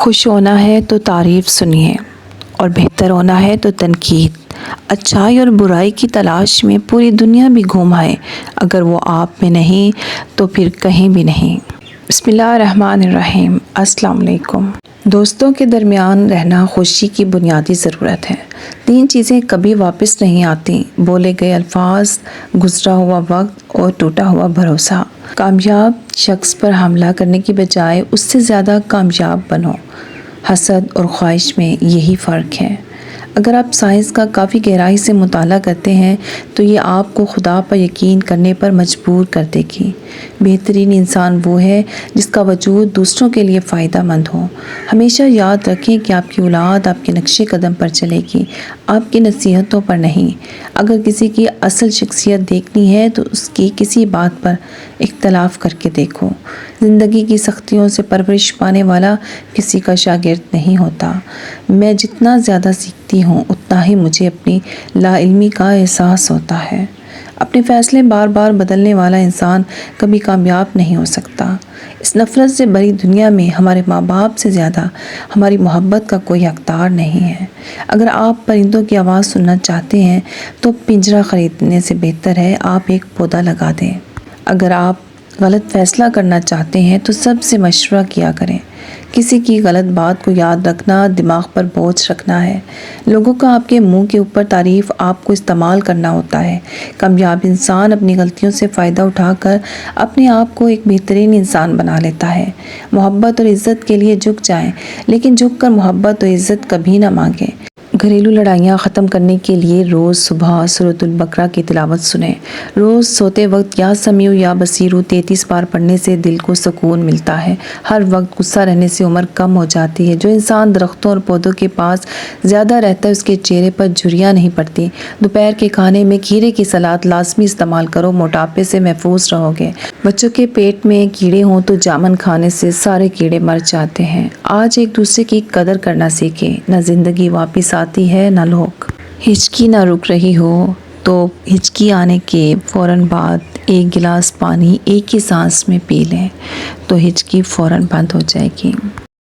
خوش ہونا ہے تو تعریف سنیے اور بہتر ہونا ہے تو تنقید۔ اچھائی اور برائی کی تلاش میں پوری دنیا بھی گھوم آئے، اگر وہ آپ میں نہیں تو پھر کہیں بھی نہیں۔ بسم اللہ الرحمن الرحیم۔ السلام علیکم۔ دوستوں کے درمیان رہنا خوشی کی بنیادی ضرورت ہے۔ 3 چیزیں کبھی واپس نہیں آتی: بولے گئے الفاظ، گزرا ہوا وقت اور ٹوٹا ہوا بھروسہ۔ کامیاب شخص پر حملہ کرنے کی بجائے اس سے زیادہ کامیاب بنو۔ حسد اور خواہش میں یہی فرق ہے۔ اگر آپ سائنس کا کافی گہرائی سے مطالعہ کرتے ہیں تو یہ آپ کو خدا پر یقین کرنے پر مجبور کر دے گی۔ بہترین انسان وہ ہے جس کا وجود دوسروں کے لیے فائدہ مند ہو۔ ہمیشہ یاد رکھیں کہ آپ کی اولاد آپ کے نقش قدم پر چلے گی، آپ کی نصیحتوں پر نہیں۔ اگر کسی کی اصل شخصیت دیکھنی ہے تو اس کی کسی بات پر اختلاف کر کے دیکھو۔ زندگی کی سختیوں سے پرورش پانے والا کسی کا شاگرد نہیں ہوتا۔ میں جتنا زیادہ سیکھتی ہوں اتنا ہی مجھے اپنی لا علمی کا احساس ہوتا ہے۔ اپنے فیصلے بار بار بدلنے والا انسان کبھی کامیاب نہیں ہو سکتا۔ اس نفرت سے بھری دنیا میں ہمارے ماں باپ سے زیادہ ہماری محبت کا کوئی حقدار نہیں ہے۔ اگر آپ پرندوں کی آواز سننا چاہتے ہیں تو پنجرہ خریدنے سے بہتر ہے آپ ایک پودا لگا دیں۔ اگر آپ غلط فیصلہ کرنا چاہتے ہیں تو سب سے مشورہ کیا کریں۔ کسی کی غلط بات کو یاد رکھنا دماغ پر بوجھ رکھنا ہے۔ لوگوں کا آپ کے منہ کے اوپر تعریف آپ کو استعمال کرنا ہوتا ہے۔ کامیاب انسان اپنی غلطیوں سے فائدہ اٹھا کر اپنے آپ کو ایک بہترین انسان بنا لیتا ہے۔ محبت اور عزت کے لیے جھک جائیں، لیکن جھک کر محبت اور عزت کبھی نہ مانگیں۔ گھریلو لڑائیاں ختم کرنے کے لیے روز صبح سورۃ البقرہ کی تلاوت سنیں۔ روز سوتے وقت یا سمیع یا بصیر 33 بار پڑھنے سے دل کو سکون ملتا ہے۔ ہر وقت غصہ رہنے سے عمر کم ہو جاتی ہے۔ جو انسان درختوں اور پودوں کے پاس زیادہ رہتا ہے اس کے چہرے پر جھریاں نہیں پڑتی۔ دوپہر کے کھانے میں کھیرے کی سلاد لازمی استعمال کرو، موٹاپے سے محفوظ رہو گے۔ بچوں کے پیٹ میں کیڑے ہوں تو جامن کھانے سے سارے کیڑے مر جاتے ہیں۔ آج ایک دوسرے کی قدر کرنا سیکھیں، نہ زندگی واپس آتی ہے نہ لوگ۔ ہچکی نہ رک رہی ہو تو ہچکی آنے کے فوراً بعد ایک گلاس پانی ایک ہی سانس میں پی لیں تو ہچکی فوراً بند ہو جائے گی۔